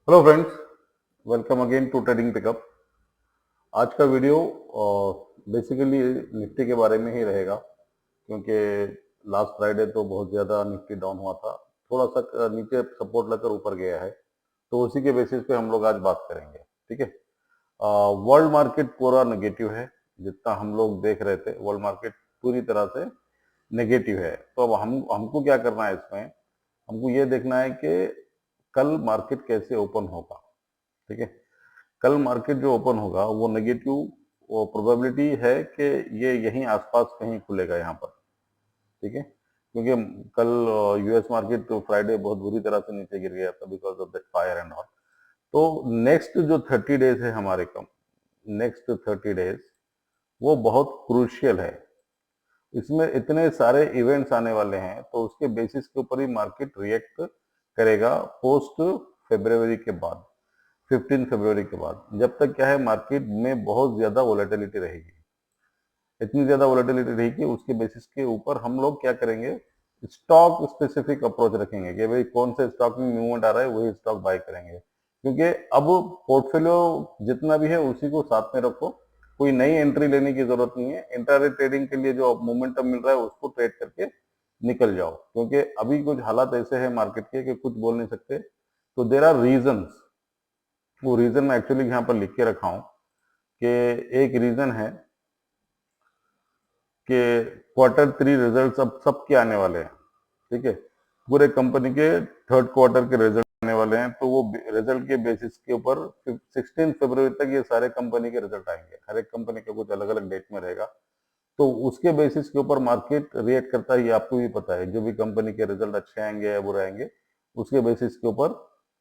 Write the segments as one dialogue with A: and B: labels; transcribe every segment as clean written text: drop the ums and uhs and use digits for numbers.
A: Hello friends, welcome again to trading pickup. आज का video basically Nifty के बारे में ही रहेगा, क्योंकि लास्ट फ्राइडे तो बहुत ज़्यादा निफ्टी डाउन हुआ था। थोड़ा सा नीचे सपोर्ट लेकर ऊपर गया है, तो उसी के बेसिस पे हम लोग आज बात करेंगे। ठीक है। वर्ल्ड मार्केट पूरा नेगेटिव है। जितना हम लोग देख रहे थे, वर्ल्ड मार्केट पूरी तरह से नेगेटिव है। तो अब हमको क्या करना है इसमें, हमको ये देखना है कि कल मार्केट कैसे ओपन होगा। ठीक है। कल मार्केट जो ओपन होगा वो नेगेटिव, वो प्रोबेबिलिटी है कि ये यहीं आसपास कहीं खुलेगा यहाँ पर। ठीक है। क्योंकि कल यूएस मार्केट तो फ्राइडे बहुत बुरी तरह से नीचे गिर गया था because of that fire and all. तो नेक्स्ट जो 30 डेज है हमारे कम, नेक्स्ट 30 डेज वो बहुत क्रूशियल है। इसमें इतने सारे इवेंट्स आने वाले हैं, तो उसके बेसिस के ऊपर ही मार्केट रिएक्ट करेगा पोस्ट फेब्रुवरी के बाद, 15 फरवरी के बाद। जब तक क्या है, मार्केट में बहुत ज्यादा वोलेटिलिटी रहेगी। इतनी ज्यादा वोलेटिलिटी रहेगी, उसके बेसिस के ऊपर हम लोग क्या करेंगे, स्टॉक स्पेसिफिक अप्रोच रखेंगे कि भाई कौन से स्टॉक में मूवमेंट आ रहा है वही स्टॉक बाय करेंगे। क्योंकि अब पोर्टफोलियो जितना भी है उसी को साथ में रखो, कोई नई एंट्री लेने की जरूरत नहीं है। इंट्राडे ट्रेडिंग के लिए जो मोमेंटम मिल रहा है उसको ट्रेड करके निकल जाओ, क्योंकि अभी कुछ हालात ऐसे हैं मार्केट के कि कुछ बोल नहीं सकते। तो देर आर रीजंस, वो रीजन मैं एक्चुअली यहाँ पर लिख के रखा हूं कि एक रीजन है कि Q3 रिजल्ट्स अब सबके आने वाले हैं। ठीक है। पूरे कंपनी के थर्ड क्वार्टर के रिजल्ट आने वाले हैं, तो वो रिजल्ट के बेसिस के ऊपर 16 फरवरी तक ये सारे कंपनी के रिजल्ट आएंगे। हर एक कंपनी का कुछ अलग अलग डेट में रहेगा, तो उसके बेसिस के ऊपर मार्केट रिएक्ट करता है। ये आपको भी पता है, जो भी कंपनी के रिजल्ट अच्छे आएंगे या बुरे आएंगे, उसके बेसिस के ऊपर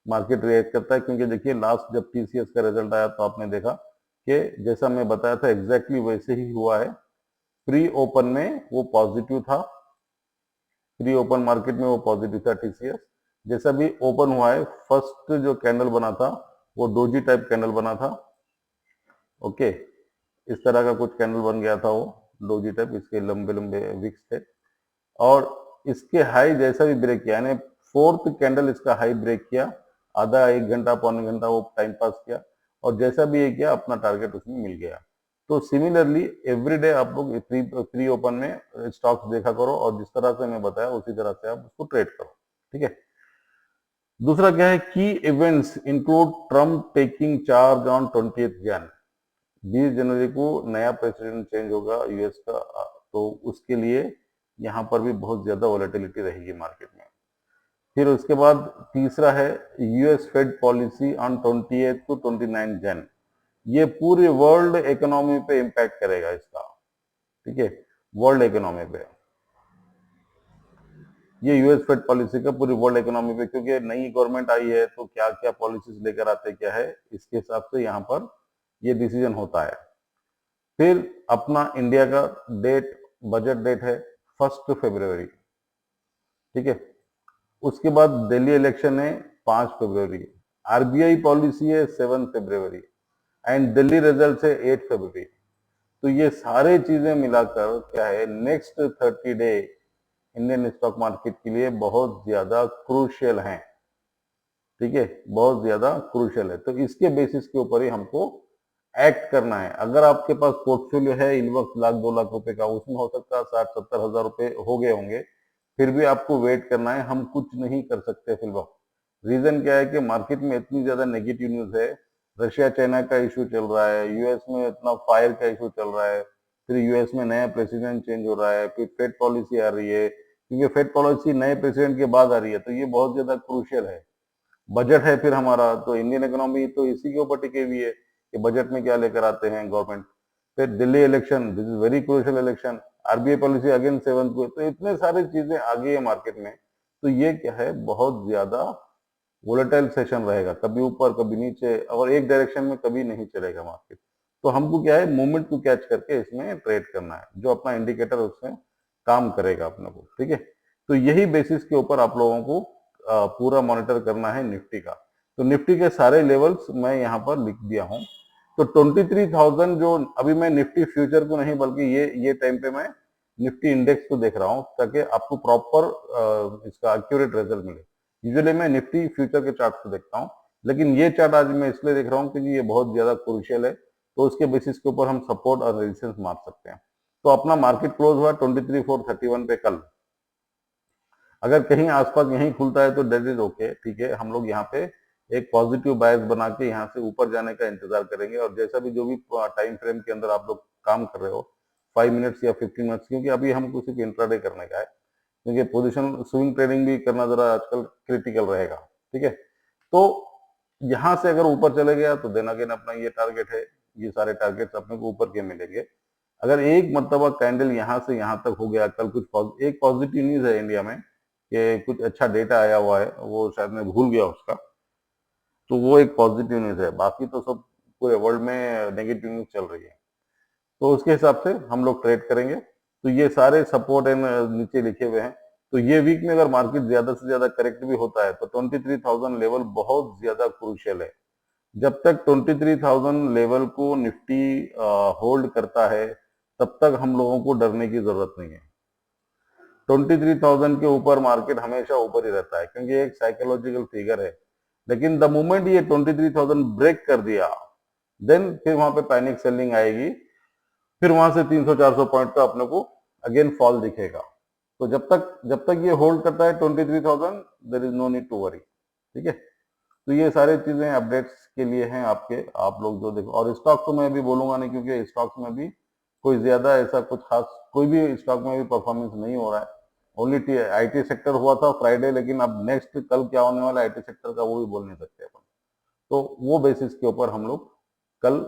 A: मार्केट रिएक्ट करता है। क्योंकि देखिए, लास्ट जब टीसीएस का रिजल्ट आया तो आपने देखा कि जैसा मैं बताया था एग्जैक्टली वैसे ही हुआ है। प्री ओपन में वो पॉजिटिव था, प्री ओपन मार्केट में वो पॉजिटिव था टीसीएस। जैसा भी ओपन हुआ है, फर्स्ट जो कैंडल बना था वो डोजी टाइप कैंडल बना था। ओके, इस तरह का कुछ कैंडल बन गया था वो डोजी टाइप, इसके लंबे लंबे विक्स थे। और इसके हाई जैसा भी ब्रेक किया, यानी फोर्थ कैंडल इसका हाई ब्रेक किया, आधा एक घंटा पौने घंटा वो टाइम पास किया, और जैसा भी ये किया अपना टारगेट उसमें मिल गया। तो सिमिलरली एवरीडे आप लोग प्री ओपन में स्टॉक्स देखा करो, और जिस तरह से मैं बताया उसी तरह से आप उसको ट्रेड करो। ठीक है। दूसरा क्या है, की events include Trump taking charge on 20 जन। 20 जनवरी को नया प्रेसिडेंट चेंज होगा यूएस का, तो उसके लिए यहाँ पर भी बहुत ज्यादा वोलेटिलिटी रहेगी मार्केट में। फिर उसके बाद तीसरा है US Fed policy on 28 to 29 जन। ये पूरे वर्ल्ड इकोनॉमी पे इम्पैक्ट करेगा इसका। ठीक है, वर्ल्ड इकोनॉमी पे, ये यूएस फेड पॉलिसी का पूरी वर्ल्ड इकोनॉमी पे, क्योंकि नई गवर्नमेंट आई है तो क्या क्या पॉलिसीज लेकर आते क्या है, इसके हिसाब से यहाँ पर ये डिसीजन होता है। फिर अपना इंडिया का डेट, बजट डेट है 1 फरवरी। ठीक है। उसके बाद दिल्ली इलेक्शन है 5 फरवरी। आरबीआई पॉलिसी है 7 फरवरी, एंड दिल्ली रिजल्ट है 8 फरवरी। तो ये सारे चीजें मिलाकर क्या है, next 30 day Indian stock market के लिए बहुत ज्यादा क्रूशियल है। ठीक है, बहुत ज्यादा क्रूशियल है। तो इसके बेसिस के ऊपर ही हमको एक्ट करना है। अगर आपके पास पोर्टफोलियो है इन वक्त लाख 2 लाख रुपए का, उसमें हो सकता है 60-70 हजार रुपए हो गए होंगे, फिर भी आपको वेट करना है। हम कुछ नहीं कर सकते फिलहाल। रीजन क्या है कि मार्केट में इतनी ज्यादा नेगेटिव न्यूज है। रशिया चाइना का इशू चल रहा है, यूएस में इतना फायर का इशू चल रहा है, फिर यूएस में नया प्रेसिडेंट चेंज हो रहा है, फिर फेड पॉलिसी आ रही है, क्योंकि फेड पॉलिसी नए प्रेसिडेंट के बाद आ रही है, तो ये बहुत ज्यादा क्रूशियल है। बजट है फिर हमारा, तो इंडियन इकोनॉमी तो इसी के ऊपर टिकी हुई है कि बजट में क्या लेकर आते हैं गवर्नमेंट। फिर Delhi election, this is very crucial election. RBI policy again 7 को, तो इतने सारी चीजें आ गई है मार्केट में। तो ये क्या है, बहुत ज्यादा वोलेटाइल सेशन रहेगा, कभी ऊपर कभी नीचे, और एक डायरेक्शन में कभी नहीं चलेगा मार्केट। तो हमको क्या है, मूवमेंट को कैच करके इसमें ट्रेड करना है, जो अपना इंडिकेटर उसमें काम करेगा अपने को। ठीक है। तो यही बेसिस के ऊपर आप लोगों को पूरा मॉनिटर करना है निफ्टी का। तो निफ्टी के सारे लेवल्स मैं यहाँ पर लिख दिया हूँ। तो 23,000 जो अभी मैं निफ्टी फ्यूचर को नहीं, बल्कि ये टाइम पे मैं निफ्टी इंडेक्स को देख रहा हूँ, ताकि आपको प्रॉपर इसका एक्यूरेट रिजल्ट मिले। यूजुअली मैं निफ्टी फ्यूचर के चार्ट को देखता हूँ, लेकिन ये चार्ट आज मैं इसलिए देख रहा हूँ क्योंकि ये बहुत ज्यादा क्रूशियल है, तो उसके बेसिस के ऊपर हम सपोर्ट और रेजिस्टेंस मार सकते हैं। तो अपना मार्केट क्लोज हुआ 23,431 पे कल। अगर कहीं आसपास यहीं खुलता है तो दैट इज ओके, ठीक है। हम लोग यहाँ पे एक पॉजिटिव बायस बना के यहाँ से ऊपर जाने का इंतजार करेंगे, और जैसा भी जो भी टाइम फ्रेम के अंदर आप लोग काम कर रहे हो, 5 मिनट्स या 15 मिनट्स, क्योंकि अभी हमको सिर्फ इंट्राडे करने का है, क्योंकि पोजीशन स्विंग ट्रेडिंग भी करना जरा आजकल क्रिटिकल रहेगा, ठीक है। तो यहाँ से अगर ऊपर चले गया तो देन अगेन अपना ये टारगेट है, ये सारे टारगेट्स अपने को ऊपर के मिलेंगे। अगर एक मरतबा कैंडल यहाँ से यहाँ तक हो गया, कल कुछ एक पॉजिटिव न्यूज है इंडिया में कि कुछ अच्छा डेटा आया हुआ है, वो शायद मैं भूल गया उसका, तो वो एक पॉजिटिव न्यूज है। बाकी तो सब पूरे वर्ल्ड में नेगेटिव न्यूज चल रही है, तो उसके हिसाब से हम लोग ट्रेड करेंगे। तो ये सारे सपोर्ट एंड नीचे लिखे हुए हैं। तो ये वीक में अगर मार्केट ज्यादा से ज्यादा करेक्ट भी होता है तो 23,000 लेवल बहुत ज्यादा क्रूशियल है। जब तक 23,000 लेवल को निफ्टी होल्ड करता है, तब तक हम लोगों को डरने की जरूरत नहीं है। 23,000 के ऊपर मार्केट हमेशा ऊपर ही रहता है, क्योंकि एक साइकोलॉजिकल फिगर है। लेकिन द मोमेंट ये 23,000 ब्रेक कर दिया, देन फिर वहां पे पैनिक सेलिंग आएगी, फिर वहां से 300-400 पॉइंट का अपने को अगेन फॉल दिखेगा। तो जब तक ये होल्ड करता है 23,000, there is no need to worry, ठीक है। तो ये सारी चीजें अपडेट्स के लिए हैं आपके, आप लोग जो देखो। और स्टॉक तो मैं अभी बोलूंगा नहीं, क्योंकि स्टॉक्स में भी कोई ज्यादा ऐसा कुछ खास कोई भी स्टॉक में भी परफॉर्मेंस नहीं हो रहा है। ओनली आईटी सेक्टर हुआ था फ्राइडे, लेकिन अब नेक्स्ट कल क्या होने वाला है आईटी सेक्टर का वो भी बोल नहीं सकते अपन। तो वो बेसिस के ऊपर हम लोग कल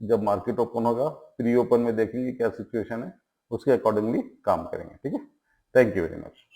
A: जब मार्केट ओपन होगा, प्री ओपन में देखेंगे क्या सिचुएशन है, उसके अकॉर्डिंगली काम करेंगे, ठीक है। Thank you very much.